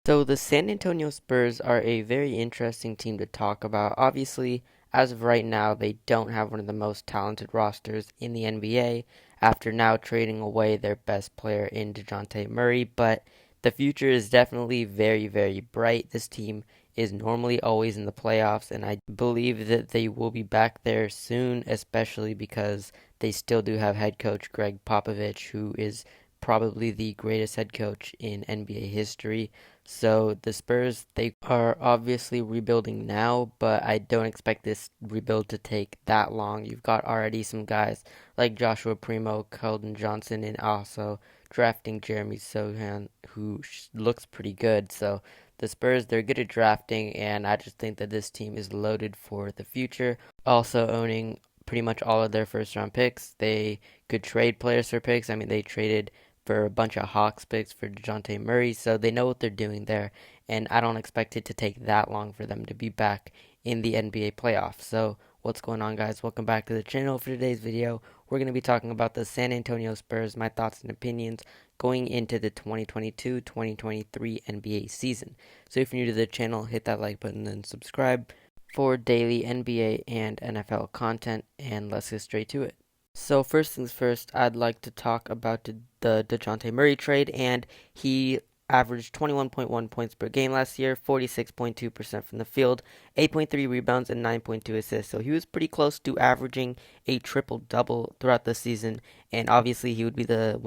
So the San Antonio Spurs are a very interesting team to talk about. Obviously, as of right now, they don't have one of the most talented rosters in the NBA after now trading away their best player in DeJounte Murray, but the future is definitely very, very bright. This team is normally always in the playoffs, and I believe that they will be back there soon, especially because they still do have head coach Greg Popovich, who is probably the greatest head coach in NBA history. So the Spurs, they are obviously rebuilding now, but I don't expect this rebuild to take that long. You've got already some guys like Joshua Primo, Keldon Johnson, and also drafting Jeremy Sohan, who looks pretty good. So the Spurs, they're good at drafting, and I just think that this team is loaded for the future. Also owning pretty much all of their first round picks. They could trade players for picks. I mean, they traded for a bunch of Hawks picks for DeJounte Murray, so they know what they're doing there, and I don't expect it to take that long for them to be back in the NBA playoffs. So, what's going on, guys? Welcome back to the channel. For today's video, we're going to be talking about the San Antonio Spurs, my thoughts and opinions going into the 2022-2023 NBA season. So, if you're new to the channel, hit that like button and subscribe for daily NBA and NFL content, and let's get straight to it. So first things first, I'd like to talk about the DeJounte Murray trade, and he averaged 21.1 points per game last year, 46.2% from the field, 8.3 rebounds, and 9.2 assists. So he was pretty close to averaging a triple-double throughout the season, and obviously he would be the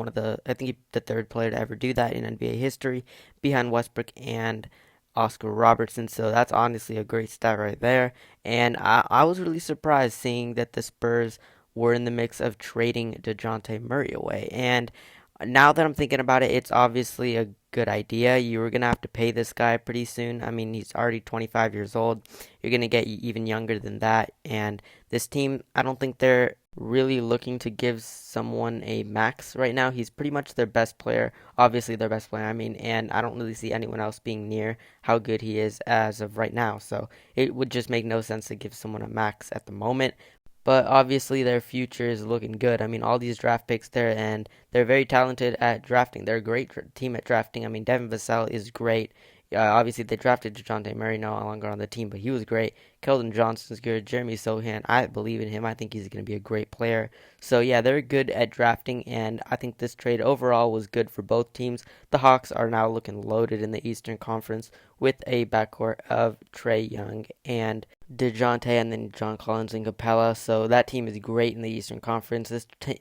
third player to ever do that in NBA history, behind Westbrook and Oscar Robertson. So that's honestly a great stat right there, and I was really surprised seeing that the Spurs were in the mix of trading DeJounte Murray away. And now that I'm thinking about it, it's obviously a good idea. You were going to have to pay this guy pretty soon. I mean, he's already 25 years old. You're going to get even younger than that. And this team, I don't think they're really looking to give someone a max right now. He's pretty much their best player. Obviously, their best player, I mean, and I don't really see anyone else being near how good he is as of right now. So it would just make no sense to give someone a max at the moment, but obviously their future is looking good. I mean, all these draft picks there, and they're very talented at drafting. They're a great team at drafting. I mean, Devin Vassell is great. Obviously, they drafted DeJounte Murray, no longer on the team, but he was great. Keldon Johnson's good. Jeremy Sohan, I believe in him. I think he's going to be a great player. So, yeah, they're good at drafting, and I think this trade overall was good for both teams. The Hawks are now looking loaded in the Eastern Conference with a backcourt of Trae Young and DeJounte, and then John Collins and Capella. So that team is great in the Eastern Conference.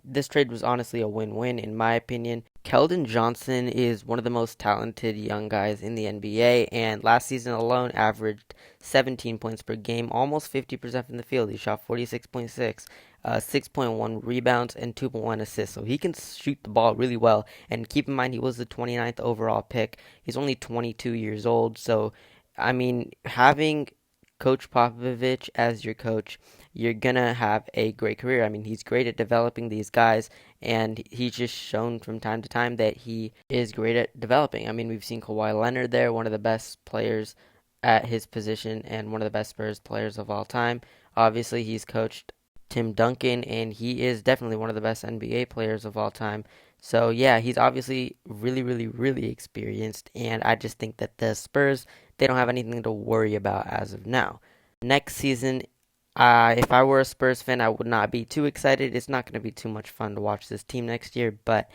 This trade was honestly a win-win in my opinion. Keldon Johnson is one of the most talented young guys in the NBA, and last season alone averaged 17 points per game, almost 50% from the field. He shot 46.6, 6.1 rebounds, and 2.1 assists. So he can shoot the ball really well. And keep in mind, he was the 29th overall pick. He's only 22 years old. So, I mean, having Coach Popovich as your coach, you're gonna have a great career. I mean, he's great at developing these guys, and he's just shown from time to time that he is great at developing. I mean, we've seen Kawhi Leonard there, one of the best players at his position and one of the best Spurs players of all time. Obviously, he's coached Tim Duncan, and he is definitely one of the best NBA players of all time. So, yeah, he's obviously really, really, really experienced, and I just think that the Spurs, they don't have anything to worry about as of now. Next season, if I were a Spurs fan, I would not be too excited. It's not going to be too much fun to watch this team next year, but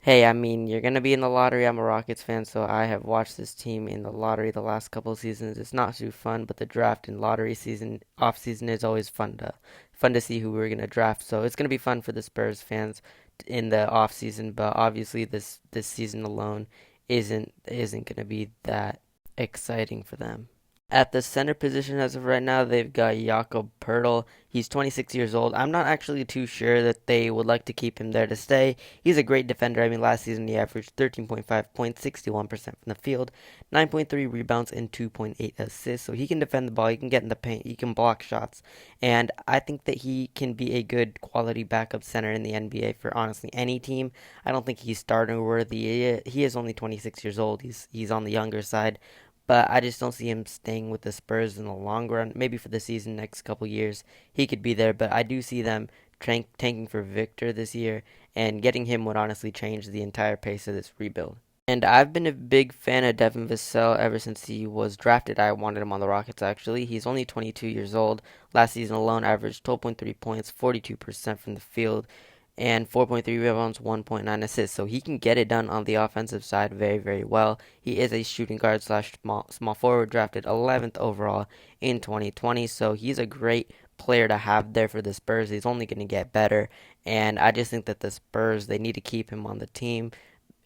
hey, I mean, you're going to be in the lottery. I'm a Rockets fan, so I have watched this team in the lottery the last couple of seasons. It's not too fun, but the draft and lottery season, off season is always fun to see who we're going to draft. So it's going to be fun for the Spurs fans in the off season, but obviously this season alone isn't going to be that exciting for them. At the center position as of right now, they've got Jakob Pertl. He's 26 years old. I'm not actually too sure that they would like to keep him there to stay. He's a great defender. I mean, last season he averaged 13.5 points, 61% from the field, 9.3 rebounds, and 2.8 assists. So he can defend the ball. He can get in the paint. He can block shots. And I think that he can be a good quality backup center in the NBA for honestly any team. I don't think he's starting worthy. He is only 26 years old. He's on the younger side, but I just don't see him staying with the Spurs in the long run. Maybe for the season, next couple years, he could be there, but I do see them tanking for Victor this year, and getting him would honestly change the entire pace of this rebuild. And I've been a big fan of Devin Vassell ever since he was drafted. I wanted him on the Rockets, actually. He's only 22 years old. Last season alone, averaged 12.3 points, 42% from the field, and 4.3 rebounds, 1.9 assists. So he can get it done on the offensive side very, very well. He is a shooting guard slash small forward, drafted 11th overall in 2020. So he's a great player to have there for the Spurs. He's only going to get better. And I just think that the Spurs, they need to keep him on the team.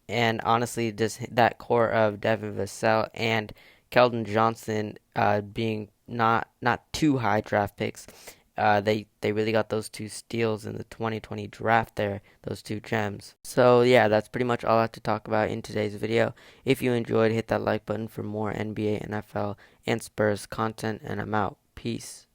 And honestly, just that core of Devin Vassell and Keldon Johnson being not too high draft picks, they really got those two steals in the 2020 draft there, those two gems. So yeah, that's pretty much all I have to talk about in today's video. If you enjoyed, hit that like button for more NBA, NFL, and Spurs content, and I'm out. Peace.